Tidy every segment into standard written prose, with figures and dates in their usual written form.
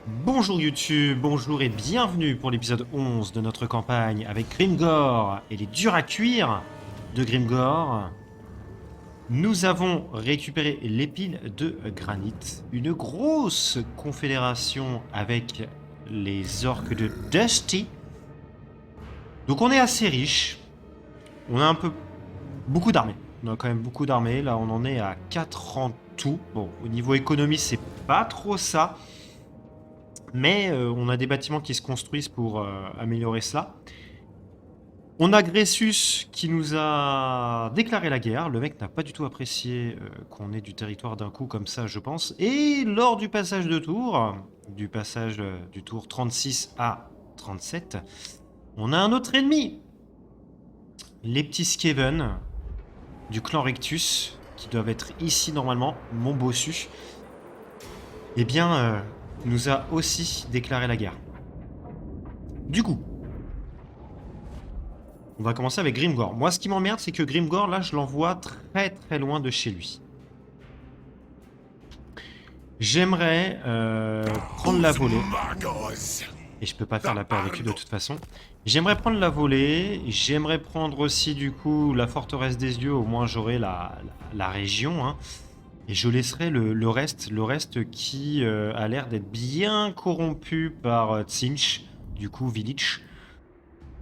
Bonjour YouTube, bonjour et bienvenue pour l'épisode 11 de notre campagne avec Grimgor et les durs à cuire de Grimgor. Nous avons récupéré l'épine de granit, une grosse confédération avec les orques de Dusty. Donc on est assez riche, on a beaucoup d'armées. On a quand même beaucoup d'armées, là on en est à 4 en tout. Bon, au niveau économie c'est pas trop ça. Mais on a des bâtiments qui se construisent pour améliorer cela. On a Gressus qui nous a déclaré la guerre. Le mec n'a pas du tout apprécié qu'on ait du territoire d'un coup comme ça, je pense. Et lors du passage de tour, du passage du tour 36 à 37, on a un autre ennemi. Les petits Skaven du clan Rectus, qui doivent être ici normalement, mon bossu. Eh bien, nous a aussi déclaré la guerre. Du coup, on va commencer avec Grimgor. Moi, ce qui m'emmerde, c'est que Grimgor, là, je l'envoie très très loin de chez lui. J'aimerais prendre la volée. Et je peux pas faire la paix avec lui de toute façon. J'aimerais prendre la volée. J'aimerais prendre aussi, du coup, la forteresse des yeux. Au moins, j'aurai la région. Hein. Et je laisserai le reste qui a l'air d'être bien corrompu par Tzinch, du coup, Village.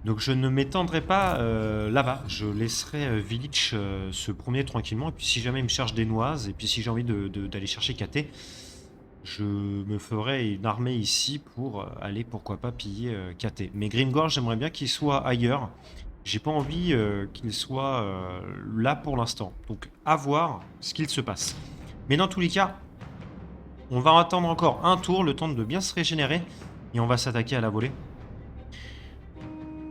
Donc je ne m'étendrai pas là-bas, je laisserai Village se promener tranquillement, et puis si jamais il me cherche des noises, et puis si j'ai envie d'aller chercher KT, je me ferai une armée ici pour aller pourquoi pas piller KT. Mais Grimgor, j'aimerais bien qu'il soit ailleurs, j'ai pas envie qu'il soit là pour l'instant, donc à voir ce qu'il se passe. Mais dans tous les cas, on va attendre encore un tour, le temps de bien se régénérer, et on va s'attaquer à la volée.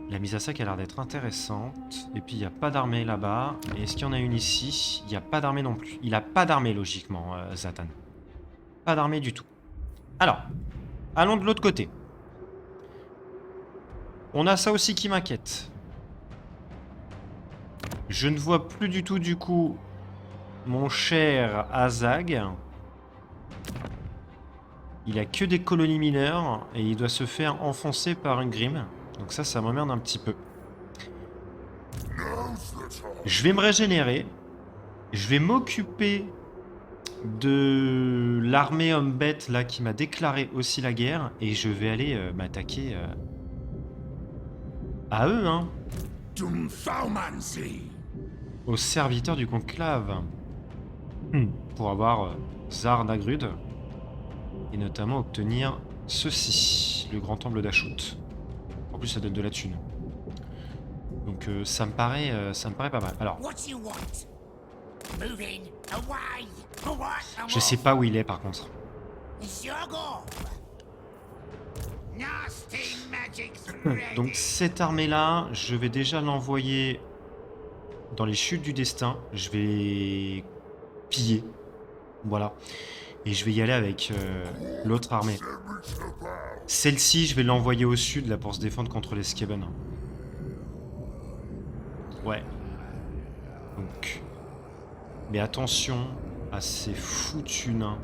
La mise à sac a l'air d'être intéressante. Et puis il n'y a pas d'armée là-bas. Et est-ce qu'il y en a une ici? Il n'y a pas d'armée non plus. Il n'a pas d'armée logiquement, Zatan. Pas d'armée du tout. Alors, allons de l'autre côté. On a ça aussi qui m'inquiète. Je ne vois plus du tout du coup mon cher Azag. Il a que des colonies mineures et il doit se faire enfoncer par une Grim. Donc ça m'emmerde un petit peu. Je vais me régénérer. Je vais m'occuper de l'armée homme-bête là qui m'a déclaré aussi la guerre. Et je vais aller m'attaquer à eux, hein. Aux serviteurs du conclave. Pour avoir Zar Nagrud. Et notamment obtenir ceci, le grand temple d'Ashut. En plus ça donne de la thune. Donc ça me paraît pas mal. Alors, je sais pas où il est par contre. Donc cette armée là, je vais déjà l'envoyer dans les chutes du destin. Je vais piller. Voilà. Et je vais y aller avec l'autre armée. Celle-ci, je vais l'envoyer au sud là pour se défendre contre les Skaven. Ouais. Donc. Mais attention à ces foutus nains.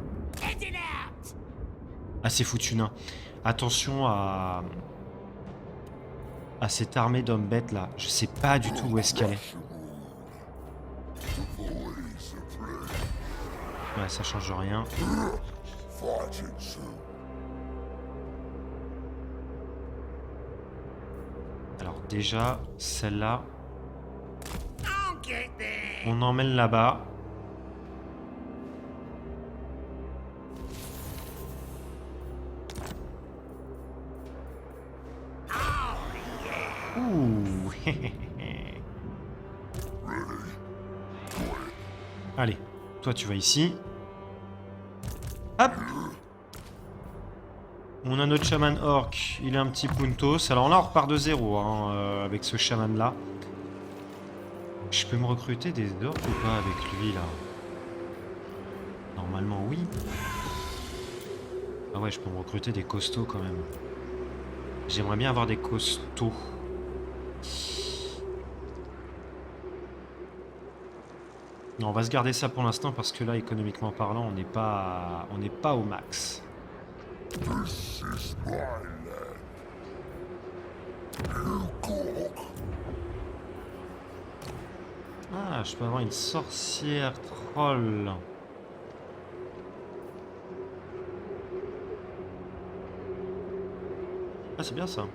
À ces foutus nains. Attention à cette armée d'hommes bêtes là. Je sais pas du tout où est-ce qu'elle est. Ouais, ça change rien. Alors déjà, celle-là, on emmène là-bas. Ouh. Allez, toi tu vas ici. Hop. On a notre chaman orc, il est un petit puntos. Alors là on repart de zéro hein, avec ce chaman là. Je peux me recruter des orcs ou pas avec lui là? Normalement oui. Ah ouais, je peux me recruter des costauds quand même. J'aimerais bien avoir des costauds. Non, on va se garder ça pour l'instant parce que là, économiquement parlant, on n'est pas au max. Ah, je peux avoir une sorcière troll. Ah, c'est bien ça.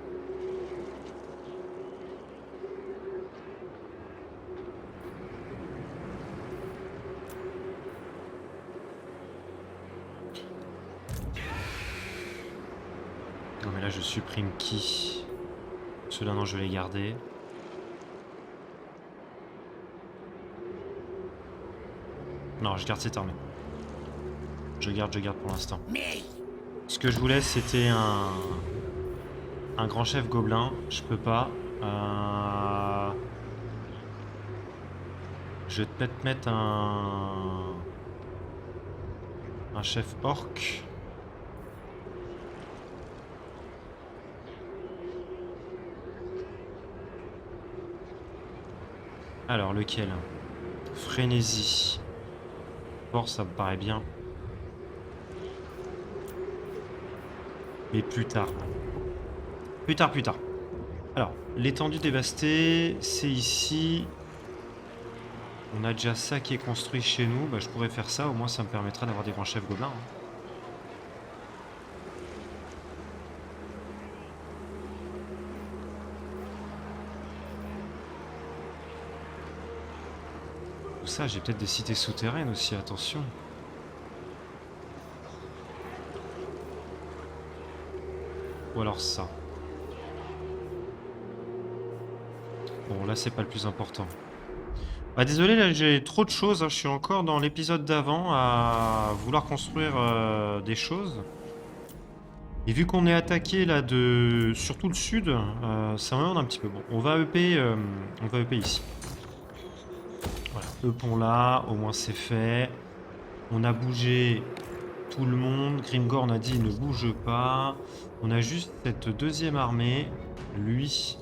Non mais là je supprime qui? Ceux-là non, je vais les garder. Non, je garde cette armée. Je garde pour l'instant. Ce que je voulais, c'était un grand chef gobelin. Je peux pas. Je vais peut-être mettre un chef orc. Alors, lequel? Frénésie. Force, ça me paraît bien. Mais plus tard. Plus tard. Alors, l'étendue dévastée, c'est ici. On a déjà ça qui est construit chez nous. Bah, je pourrais faire ça, au moins ça me permettra d'avoir des grands chefs gobelins. Hein. Tout ça, j'ai peut-être des cités souterraines aussi, attention. Ou alors ça. Bon, là, c'est pas le plus important. Bah, désolé, là, j'ai trop de choses. Hein. Je suis encore dans l'épisode d'avant à vouloir construire des choses. Et vu qu'on est attaqué là de surtout le sud, ça m'emmerde un petit peu. Bon, on va EP ici. Voilà, Eupon là, au moins c'est fait. On a bougé tout le monde. Grimgor, on a dit il ne bouge pas. On a juste cette deuxième armée. Lui.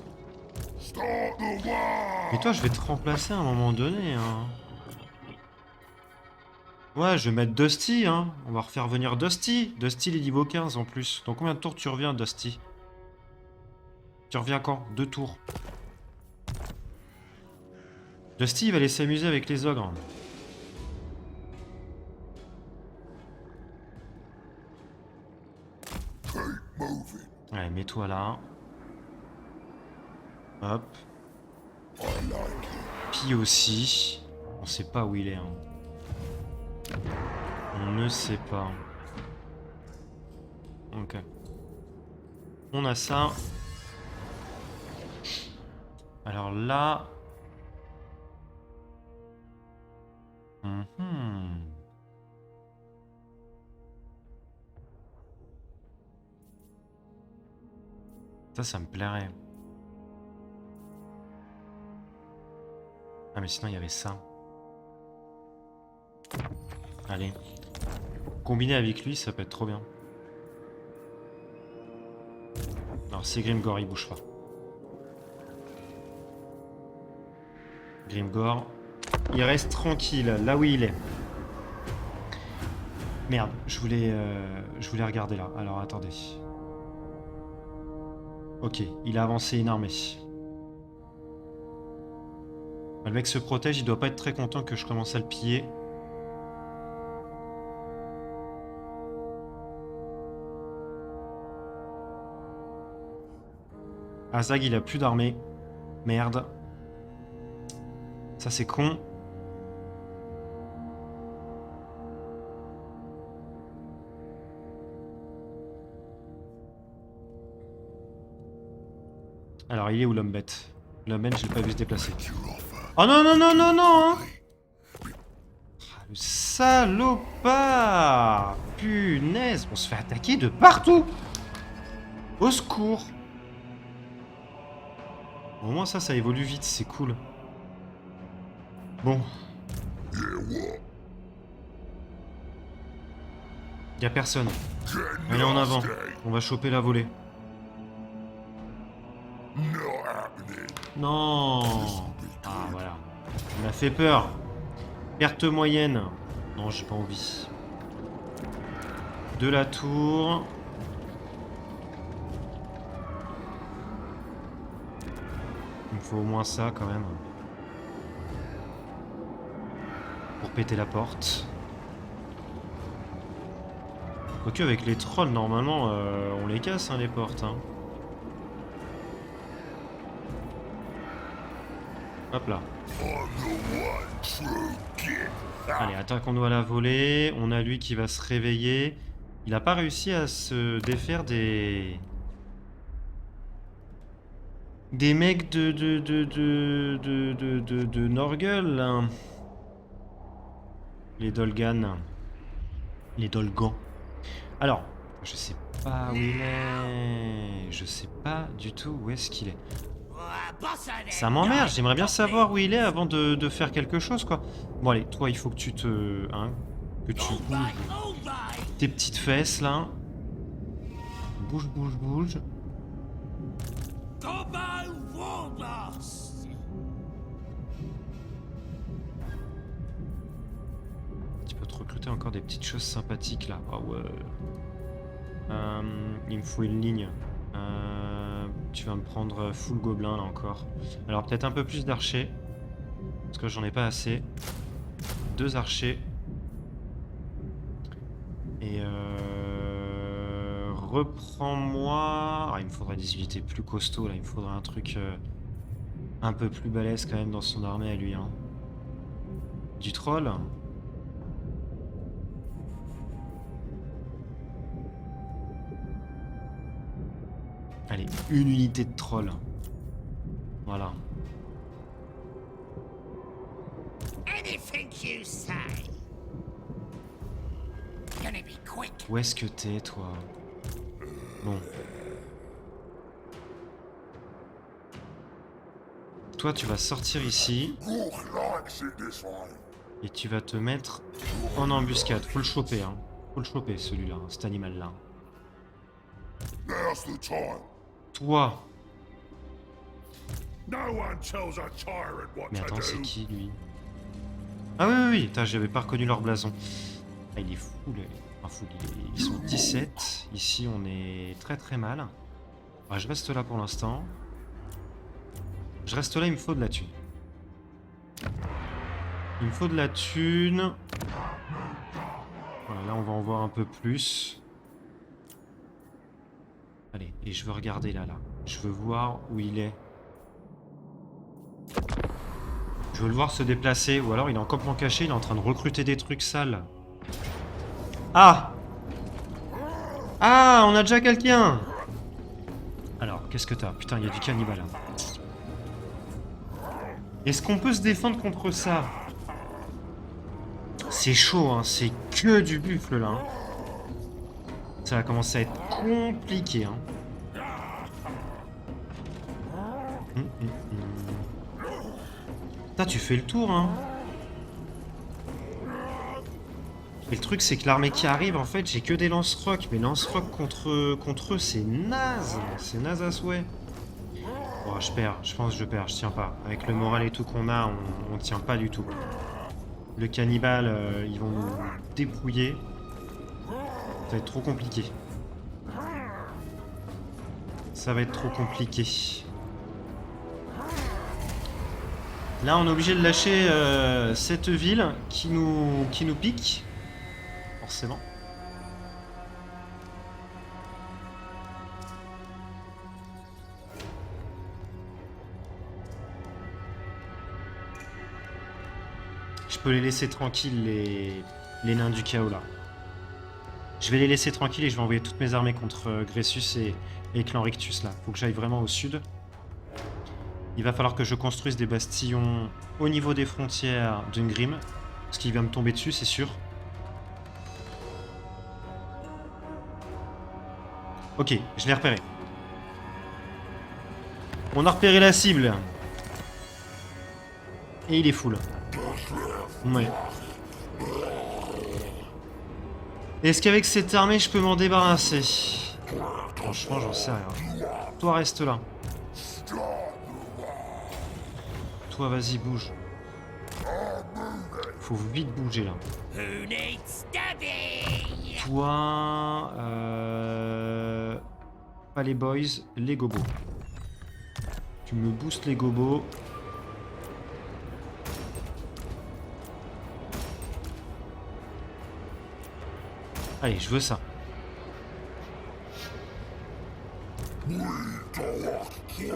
Mais toi, je vais te remplacer à un moment donné. Hein. Ouais, je vais mettre Dusty. Hein. On va refaire venir Dusty. Dusty, il est niveau 15 en plus. Dans combien de tours tu reviens, Dusty? Tu reviens quand? 2 tours. Dusty, il va aller s'amuser avec les ogres. Allez, mets-toi là. Hop. Pi aussi. On sait pas où il est. Hein. On ne sait pas. Ok. On a ça. Alors là... Ça me plairait. Ah mais sinon il y avait ça. Allez. Combiner avec lui, ça peut être trop bien. Alors c'est Grimgor, il bouge pas. Grimgor, il reste tranquille, là où il est. Merde, je voulais regarder là. Alors attendez. Ok, il a avancé une armée. Le mec se protège, il doit pas être très content que je commence à le piller. Azag, il a plus d'armée. Merde. Ça, c'est con. Alors, il est où l'homme bête? L'homme bête, je l'ai pas vu se déplacer. Oh non, non, non, non, non hein. Le salopard! Punaise, on se fait attaquer de partout! Au secours! Au moins ça évolue vite, c'est cool. Bon. Y'a personne. Allez en avant, on va choper la volée. Non! Ah voilà. On a fait peur. Perte moyenne. Non, j'ai pas envie. De la tour. faut au moins ça quand même. Pour péter la porte. Quoique avec les trolls, normalement, on les casse, hein, les portes. Hein. Hop là. Allez, attaquons-nous à la volée. On a lui qui va se réveiller. Il n'a pas réussi à se défaire des... Des mecs de Norgul, hein. Les Dolgan. Les Dolgans. Alors, je sais pas où il est. Je sais pas du tout où est-ce qu'il est. Ça m'emmerde, j'aimerais bien savoir où il est avant de faire quelque chose, quoi. Bon, allez, toi, il faut que tu te... Hein, que tu bouges tes petites fesses, là. Bouge, bouge, bouge. Tu peux te recruter encore des petites choses sympathiques, là. Ah ouais. Il me faut une ligne. Tu vas me prendre full gobelin là encore. Alors peut-être un peu plus d'archers. Parce que j'en ai pas assez. 2 archers. Et reprends-moi... Ah, il me faudrait des unités plus costauds là. Il me faudrait un truc un peu plus balèze quand même dans son armée à lui. Hein. Du troll. Allez, une unité de troll. Voilà. Où est-ce que t'es, toi? Bon. Toi, tu vas sortir ici. Et tu vas te mettre en embuscade. Faut le choper, hein. Faut le choper, celui-là, cet animal-là. Toi. Mais attends, c'est qui, lui? Ah oui, oui, oui. Putain, j'avais pas reconnu leur blason. Ah, il est fou, ils sont 17. Ici, on est très très mal. Ouais, je reste là pour l'instant. Je reste là, il me faut de la thune. Il me faut de la thune. Voilà, là, on va en voir un peu plus. Allez, et je veux regarder là. Je veux voir où il est. Je veux le voir se déplacer. Ou alors, il est en campement caché, il est en train de recruter des trucs sales. Ah! Ah, on a déjà quelqu'un! Alors, qu'est-ce que t'as? Putain, il y a du cannibale. Hein. Est-ce qu'on peut se défendre contre ça? C'est chaud, hein. C'est que du buffle, là. Hein. Ça va commencer à être compliqué, hein. Putain, tu fais le tour, hein. Et le truc, c'est que l'armée qui arrive, en fait, j'ai que des lance-rocs. Mais lance-rocs contre eux, c'est naze. C'est naze à souhait. Oh, je perds. Je pense que je perds. Je tiens pas. Avec le moral et tout qu'on a, on tient pas du tout. Le cannibale, ils vont nous dépouiller. Ça va être trop compliqué. Ça va être trop compliqué. Là, on est obligé de lâcher cette ville qui nous pique. Forcément. Je peux les laisser tranquilles, les nains du chaos, là. Je vais les laisser tranquilles et je vais envoyer toutes mes armées contre Gressus et Clan Rictus, là. Faut que j'aille vraiment au sud. Il va falloir que je construise des bastillons au niveau des frontières d'Ungrim. Parce qu'il va me tomber dessus, c'est sûr. Ok, je l'ai repéré. On a repéré la cible. Et il est full. Ouais. Est-ce qu'avec cette armée, je peux m'en débarrasser? Franchement, j'en sais rien. Toi, reste là. Toi, vas-y, bouge. Faut vite bouger, là. Toi... Pas les boys, les gobos. Tu me boostes les gobos. Allez, je veux ça.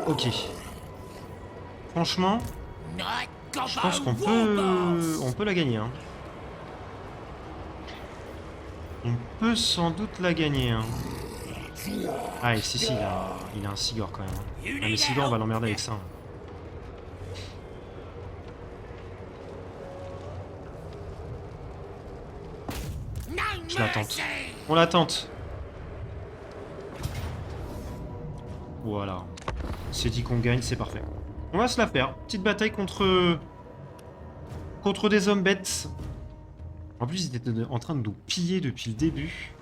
Ok. Franchement, je pense qu'on peut la gagner. Hein. On peut sans doute la gagner. Hein. Ah, et si, il a un Sigor quand même. Hein. Ah, mais Sigor, on va l'emmerder avec ça. Hein. Je la tente. On la tente. Voilà. C'est dit qu'on gagne, c'est parfait. On va se la faire. Petite bataille contre des hommes bêtes. En plus, ils étaient en train de nous piller depuis le début.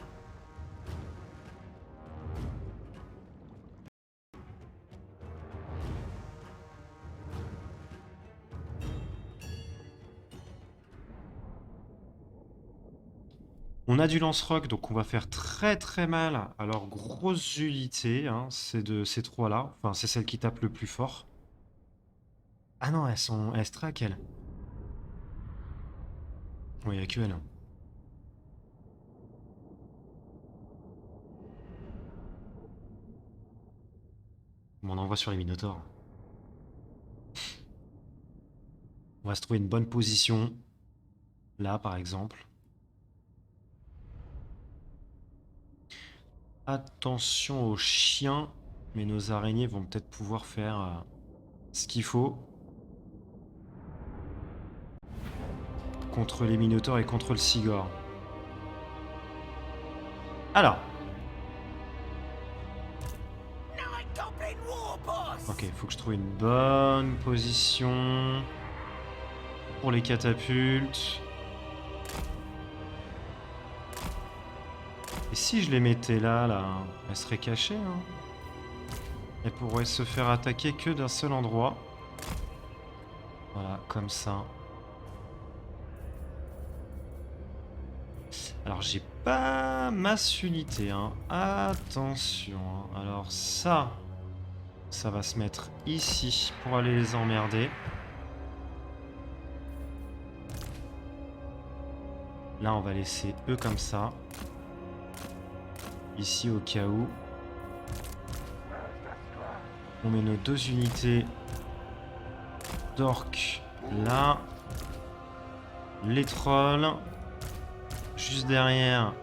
On a du lance-rock, donc on va faire très très mal à leurs grosses unités. Hein. C'est de ces trois-là. Enfin, c'est celles qui tapent le plus fort. Ah non, elles se traquent, elles. Oui, il n'y a que elles. Hein. On envoie sur les Minotaurs. On va se trouver une bonne position. Là, par exemple. Attention aux chiens. Mais nos araignées vont peut-être pouvoir faire ce qu'il faut. Contre les Minotaurs et contre le Sigor. Alors. Ok, il faut que je trouve une bonne position pour les catapultes. Et si je les mettais là, elles seraient cachées. Hein. Elles pourraient se faire attaquer que d'un seul endroit. Voilà, comme ça. Alors j'ai pas masse unité, hein. Attention. Hein. Alors ça va se mettre ici pour aller les emmerder. Là on va laisser eux comme ça. Ici au cas où. On met nos 2 unités d'orques là. Les trolls. Juste derrière.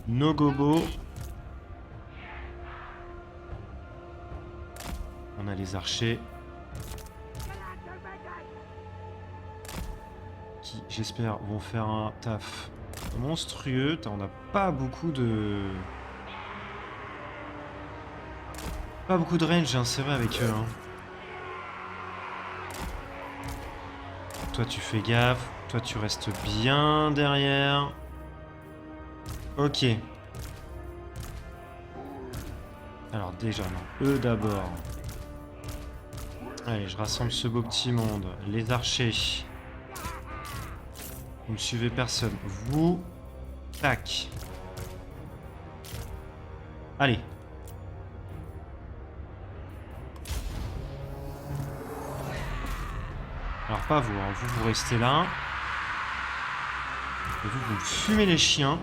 Nos gobos. On a les archers. Qui, j'espère, vont faire un taf monstrueux. On n'a pas beaucoup de... Pas beaucoup de range, hein, c'est vrai, avec eux. Hein. Toi, tu fais gaffe. Toi, tu restes bien derrière. Ok. Alors déjà, non. Eux d'abord. Allez, je rassemble ce beau petit monde. Les archers. Vous ne suivez personne. Vous. Tac. Allez. Alors pas vous, hein. Vous restez là. Et vous fumez les chiens.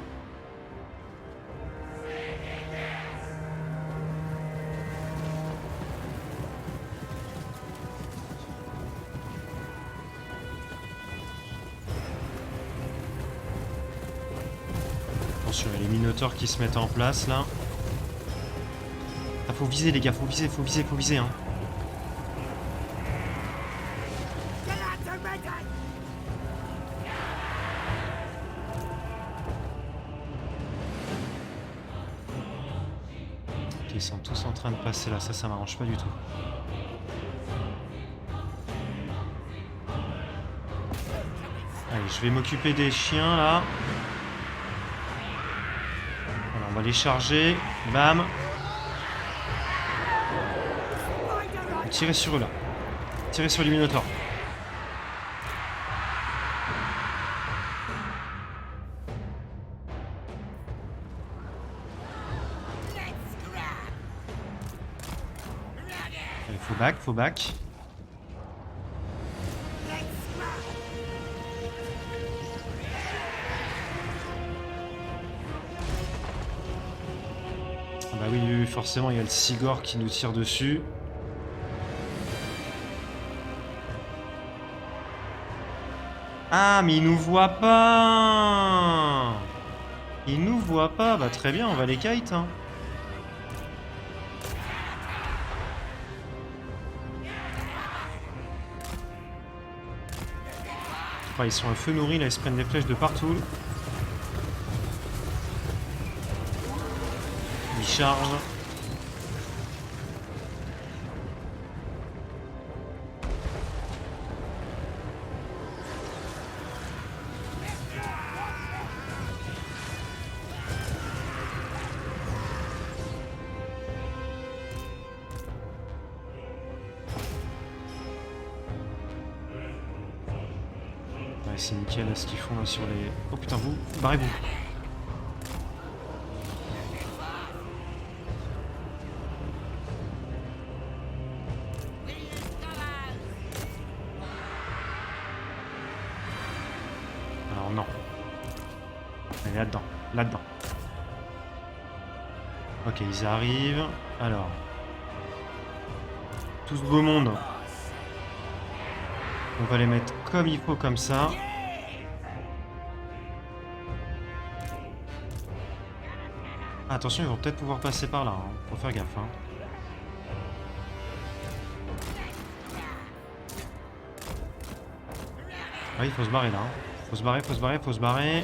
Attention, il y a les Minotaurs qui se mettent en place là. Ah, faut viser les gars, faut viser, hein. Ok, ils sont tous en train de passer là, ça m'arrange pas du tout. Allez, je vais m'occuper des chiens là. Voilà, on va les charger. Bam. Tirez sur eux là. Tirez sur les Minotaurs. Back, faut back. Ah bah oui, forcément, il y a le Sigor qui nous tire dessus. Ah, mais il nous voit pas! Il nous voit pas. Bah très bien, on va les kite, hein. Ah, ils sont un feu nourri, là, ils se prennent des flèches de partout. Ils chargent. Ouais, c'est nickel ce qu'ils font là sur les... Oh putain, vous, barrez-vous. Alors non. Allez, là-dedans, là-dedans. Ok, ils arrivent. Alors. Tout ce beau monde. On va les mettre comme il faut, comme ça. Ah, attention, ils vont peut-être pouvoir passer par là. Hein. Faut faire gaffe. Hein. Ah, il faut se barrer là. Hein. Faut se barrer, faut se barrer, faut se barrer.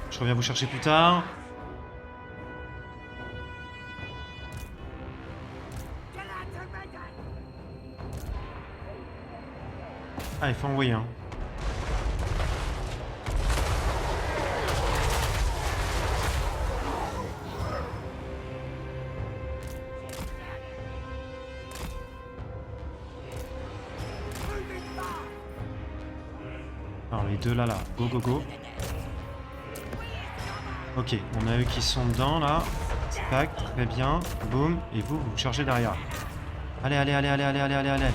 Je reviens vous chercher plus tard. Ah, il faut envoyer un. Alors les deux là, go go go. Ok, on a eux qui sont dedans là. Tac, très bien. Boum, et vous, vous chargez derrière. Allez, allez, allez, allez, allez, allez, allez, allez.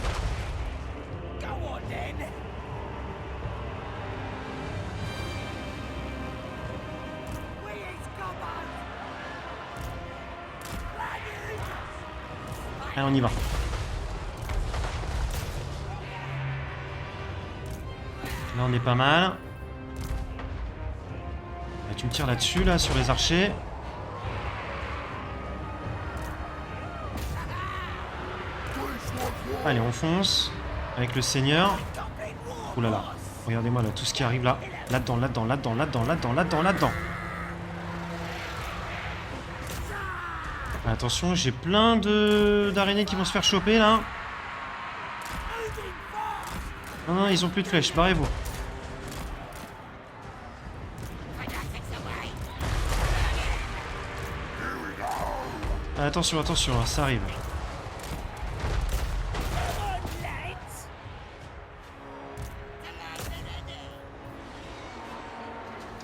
Allez, on y va. Là, on est pas mal. Et tu me tires là-dessus, là, sur les archers. Allez, on fonce. Avec le seigneur. Ouh là là. Regardez-moi là, tout ce qui arrive là. Là-dedans, là-dedans, là-dedans, là-dedans, là-dedans, là-dedans, là-dedans. Attention, j'ai plein d'araignées qui vont se faire choper là. Non, non, ils ont plus de flèches, barrez-vous. Attention, attention, ça arrive.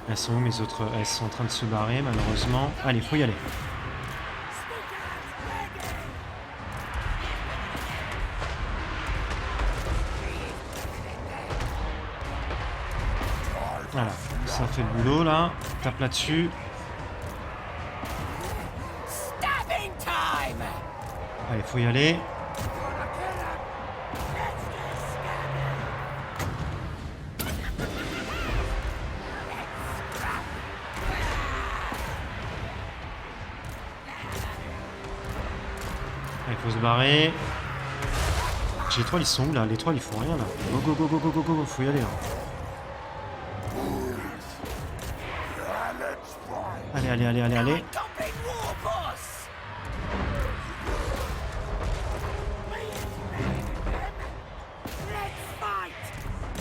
Elles sont où mes autres? Elles sont en train de se barrer malheureusement. Allez, faut y aller. Voilà, ça fait le boulot là. Tape là-dessus. Allez, faut y aller. Il faut se barrer. Les trolls ils sont où là? Les trolls ils font rien là. Go go go go go go go, faut y aller là. Allez, allez, allez, allez, allez.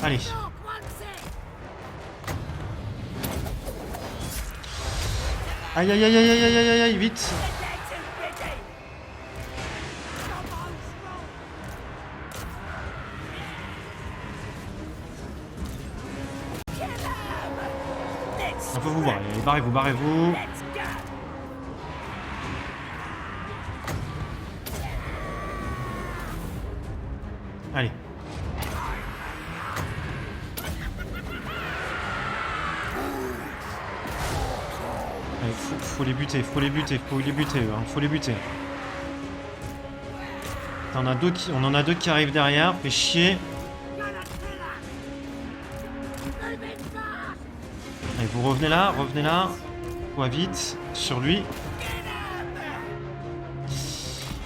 Allez. Aïe aïe aïe aïe aïe aïe aïe aïe, vite. Faut vous barrer, barrez-vous, barrez-vous. Allez. Allez, faut les buter, faut les buter, faut les buter, hein, faut les buter. On en a deux qui arrivent derrière, fait chier. Allez, vous revenez là. Quoi vite, sur lui.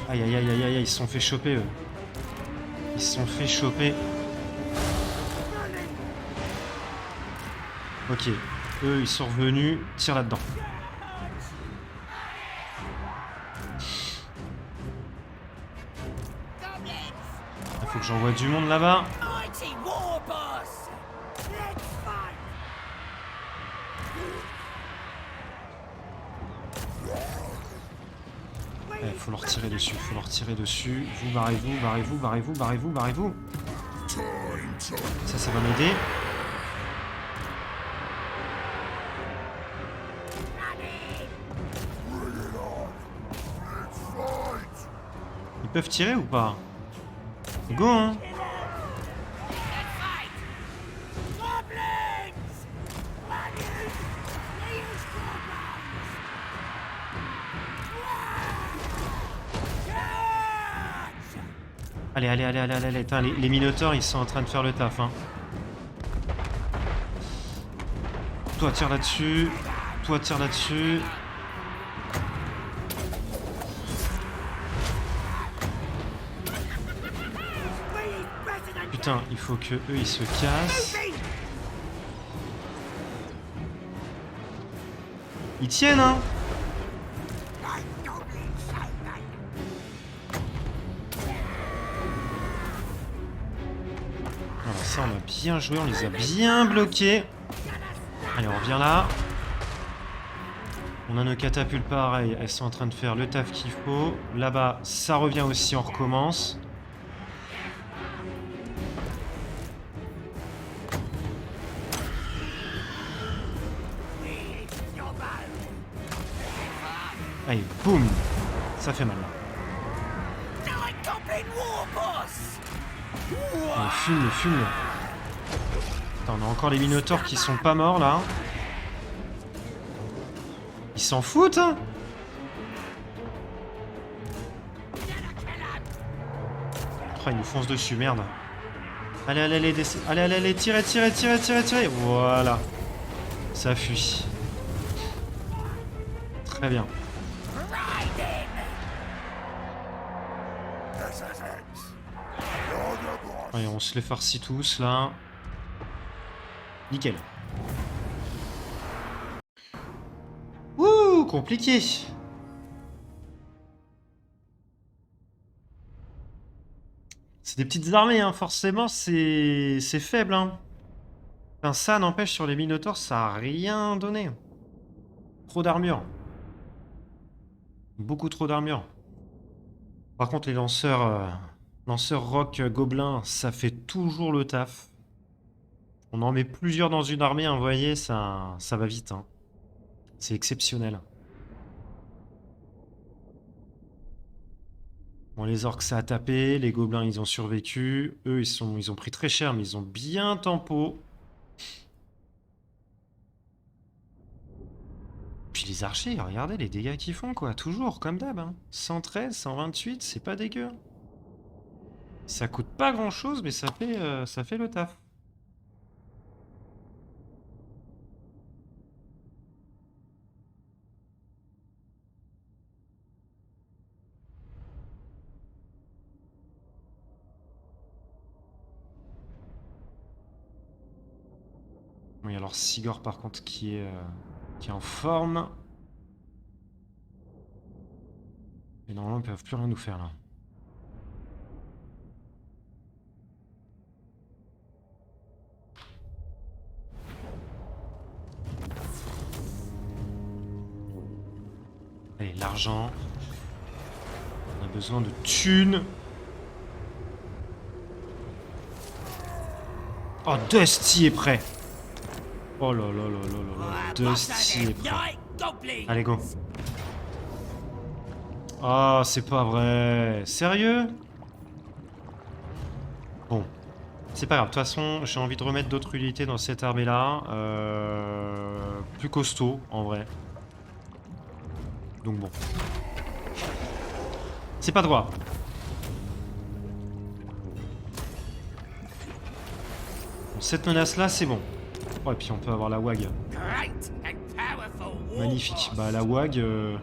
Aïe aïe aïe aïe aïe, ils se sont fait choper eux. Ils se sont fait choper. Ok, eux ils sont revenus, tire là-dedans. Il faut que j'envoie du monde là-bas. Il faut leur tirer dessus, faut leur tirer dessus. Vous barrez-vous, barrez-vous, barrez-vous, barrez-vous, barrez-vous. Ça va m'aider. Ils peuvent tirer ou pas? Go hein. Allez, allez, allez, allez, allez, allez. Les minotaures, ils sont en train de faire le taf, hein. Toi, tire là-dessus. Toi, tire là-dessus. Putain, il faut que eux, ils se cassent. Ils tiennent, hein. Ça, on a bien joué, on les a bien bloqués. Allez, on revient là. On a nos catapultes pareil, elles sont en train de faire le taf qu'il faut. Là-bas, ça revient aussi, on recommence. Allez, boum. Ça fait mal là. Allez, fume-le, fume-le. Attends, on a encore les minotaures qui sont pas morts là. Ils s'en foutent hein. Oh, ils nous foncent dessus, merde. Allez, allez, allez, allez, allez, allez, tirez, tirez, tirez, tirez, tirez. Voilà. Ça fuit. Très bien. Allez, on se les farcit tous là. Nickel. Ouh, compliqué. C'est des petites armées, hein. Forcément, c'est faible. Hein. Enfin, ça n'empêche, sur les minotaures, ça a rien donné. Trop d'armure. Beaucoup trop d'armure. Par contre, les lanceurs rock gobelins, ça fait toujours le taf. On en met plusieurs dans une armée, hein, vous voyez, ça va vite. Hein. C'est exceptionnel. Bon, les orques, ça a tapé. Les gobelins, ils ont survécu. Eux, ils ont pris très cher, mais ils ont bien tempo. Puis les archers, regardez les dégâts qu'ils font, quoi. Toujours, comme d'hab. Hein. 113, 128, c'est pas dégueu. Ça coûte pas grand-chose, mais ça fait le taf. Oui, alors Sigor, par contre, qui est en forme. Et normalement, ils peuvent plus rien nous faire, là. Allez, l'argent. On a besoin de thunes. Oh, Dusty est prêt. Oh là là là là là là. Dusty est prêt. Allez, go. Oh, c'est pas vrai. Sérieux? C'est pas grave, de toute façon, j'ai envie de remettre d'autres unités dans cette armée-là. Plus costaud, en vrai. Donc bon. C'est pas droit. Bon, cette menace-là, c'est bon. Oh, et puis on peut avoir la WAG. Magnifique. Bah, la WAG... Elle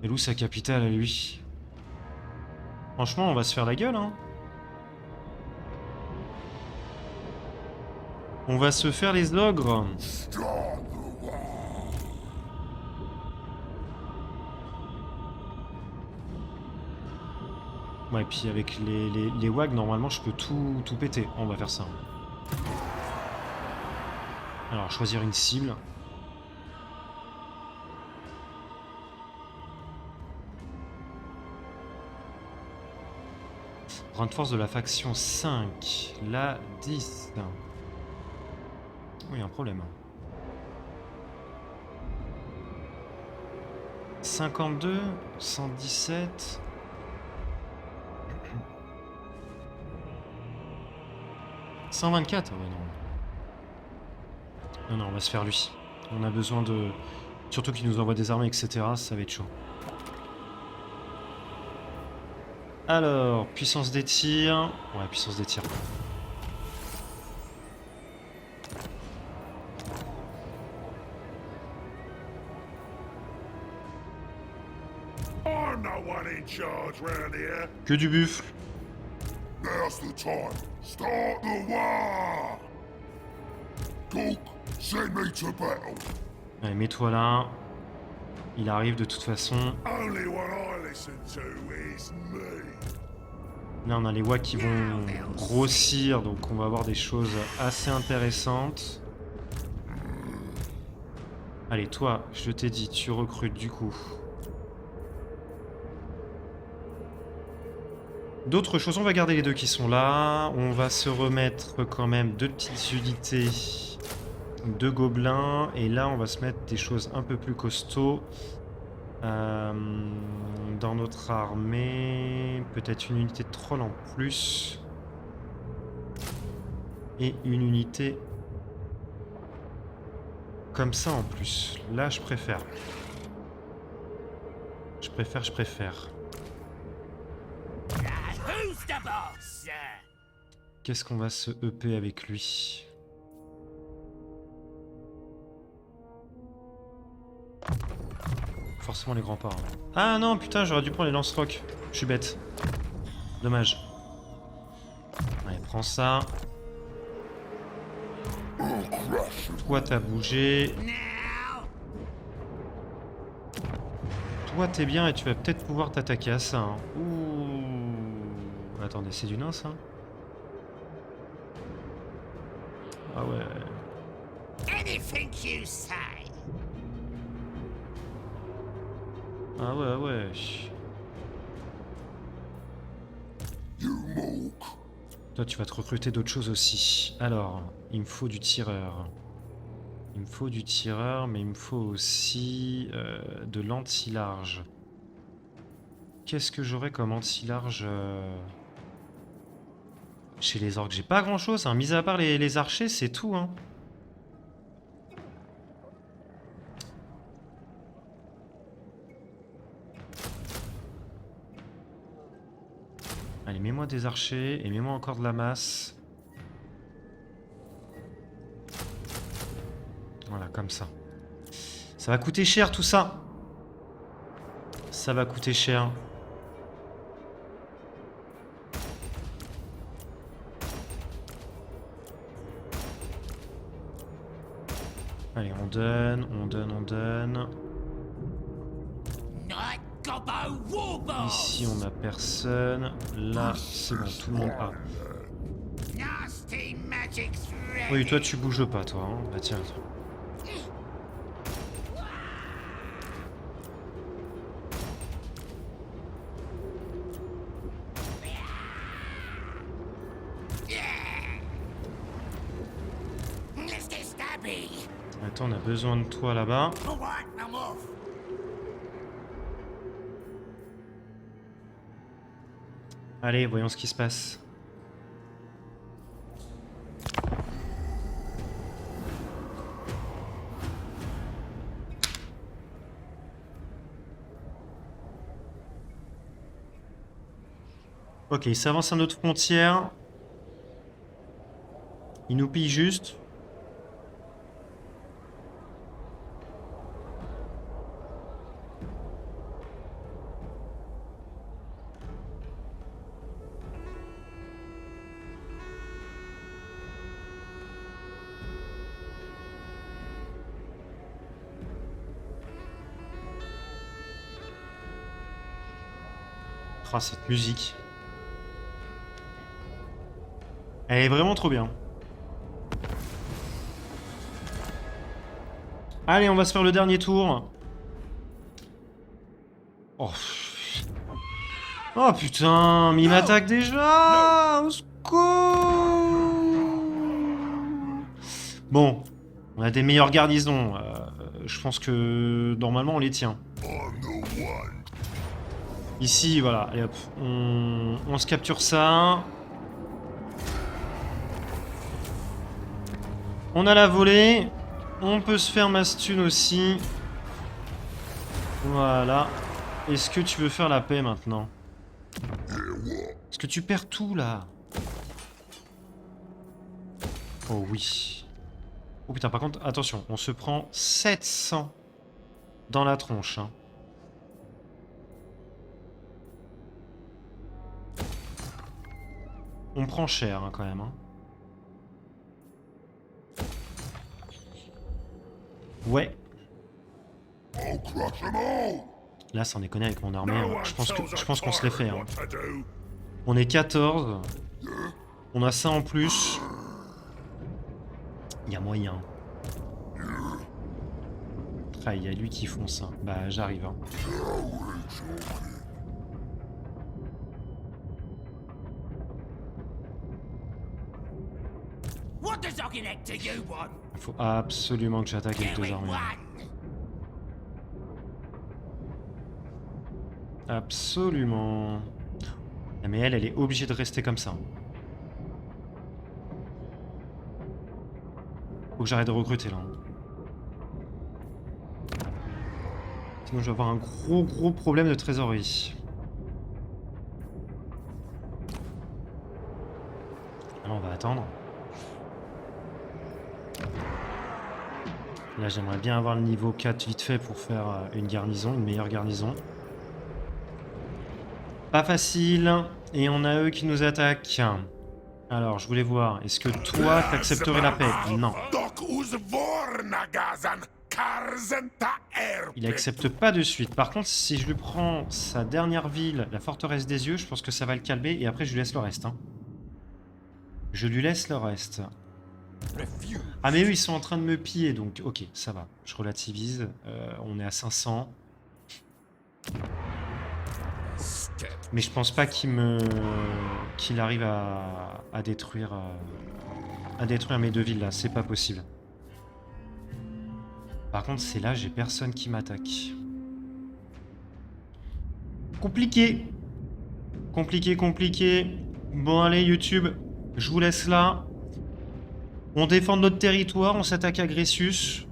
est où sa capitale, à lui? Franchement, on va se faire la gueule, hein. On va se faire les ogres. Ouais, et puis avec les WAG, normalement, je peux tout péter. On va faire ça. Alors, choisir une cible. Rang de force de la faction 5. La 10. Oui, un problème. 52, 117. « 124 ? Ouais, non. Non, on va se faire lui. On a besoin de... Surtout qu'il nous envoie des armées, etc. Ça va être chaud. Alors, puissance des tirs. Ouais, puissance des tirs. Que du buffle. Now's the time. Start the war. Cook, send me to battle. Allez, mets-toi là. Il arrive de toute façon. Only one I listen to is me. Là, on a les WAC qui vont grossir, donc on va avoir des choses assez intéressantes. Allez, toi, je t'ai dit, tu recrutes du coup. D'autres choses, on va garder les deux qui sont là. On va se remettre quand même deux petites unités de gobelins. Et là, on va se mettre des choses un peu plus costauds. Dans notre armée, peut-être une unité de troll en plus. Et une unité comme ça en plus. Là, je préfère. Je préfère. Qu'est-ce qu'on va se EP avec lui? Forcément les grands parts. Ah non, putain, j'aurais dû prendre les lance-rocs. Je suis bête. Dommage. Allez, prends ça. Toi, t'as bougé. Toi, t'es bien et tu vas peut-être pouvoir t'attaquer à ça. Hein. Ouh. Attendez, c'est du nain, ça? Ah ouais. Ah ouais. Toi, tu vas te recruter d'autres choses aussi. Alors, il me faut du tireur. Mais il me faut aussi de l'anti-large. Qu'est-ce que j'aurais comme anti-large chez les orques? J'ai pas grand-chose, hein. Mis à part les archers, c'est tout, hein. Allez, mets-moi des archers et mets-moi encore de la masse. Voilà, comme ça. Ça va coûter cher tout ça. Ça va coûter cher. Allez, on donne. Ici, on a personne. Là, c'est bon, tout le monde a. Oui, toi, tu bouges pas, toi. Hein. Bah tiens. Attends, on a besoin de toi là-bas. Allez, voyons ce qui se passe. Ok, il s'avance à notre frontière. Il nous pille juste. Ah, cette musique. Elle est vraiment trop bien. Allez, on va se faire le dernier tour. Oh, oh putain, mais il m'attaque déjà. Au secours. Bon, on a des meilleures garnisons. Je pense que normalement on les tient. Ici, voilà, allez hop, on se capture ça. On a la volée. On peut se faire ma stun aussi. Voilà. Est-ce que tu veux faire la paix maintenant? Est-ce que tu perds tout là? Oh oui. Oh putain, par contre, attention, on se prend 700 dans la tronche. Hein. On prend cher hein, quand même. Hein. Ouais. Là, sans déconner avec mon armée, hein. Je pense qu'on se l'est fait. Hein. On est 14. On a ça en plus. Il y a moyen. Ah, il y a lui qui fonce. Hein. Bah, j'arrive. Hein. Il faut absolument que j'attaque les deux armées. Absolument. Ah, mais elle est obligée de rester comme ça. Faut que j'arrête de recruter là. Sinon je vais avoir un gros problème de trésorerie. Alors on va attendre. Là j'aimerais bien avoir le niveau 4 vite fait pour faire une garnison, une meilleure garnison. Pas facile. Et on a eux qui nous attaquent. Alors je voulais voir, est-ce que toi t'accepterais la paix? Non. Il accepte pas de suite. Par contre, si je lui prends sa dernière ville, la forteresse des yeux, je pense que ça va le calmer et après je lui laisse le reste. Hein. Je lui laisse le reste. Ah mais eux ils sont en train de me piller donc ok ça va. Je relativise. On est à 500. Mais je pense pas qu'il arrive à détruire mes deux villes là. C'est pas possible. Par contre, c'est là, j'ai personne qui m'attaque. Compliqué. Compliqué. Bon, allez, YouTube, je vous laisse là. On défend notre territoire, on s'attaque à Gressus.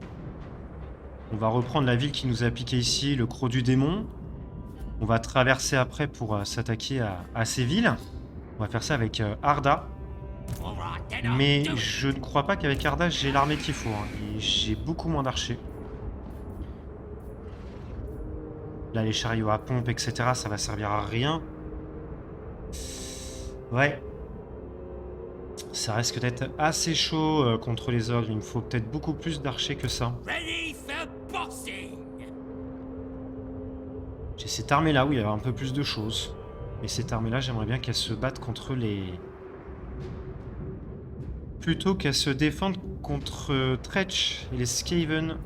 On va reprendre la ville qui nous a piqué ici, le Croc du Démon. On va traverser après pour s'attaquer à ces villes. On va faire ça avec Arda. Mais je ne crois pas qu'avec Arda, j'ai l'armée qu'il faut. Hein. Et j'ai beaucoup moins d'archers. Là, les chariots à pompe, etc., ça va servir à rien. Ouais. Ça risque d'être assez chaud contre les ogres. Il me faut peut-être beaucoup plus d'archers que ça. J'ai cette armée-là où il y a un peu plus de choses. Et cette armée-là, j'aimerais bien qu'elle se batte contre les... Plutôt qu'elle se défende contre Tretch et les Skaven.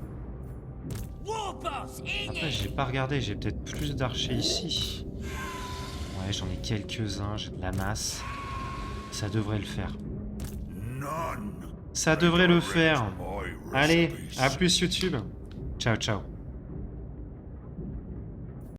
Après, j'ai pas regardé, j'ai peut-être plus d'archers ici. Ouais, j'en ai quelques-uns, j'ai de la masse. Ça devrait le faire. Ça devrait le faire. Allez, à plus YouTube. Ciao, ciao.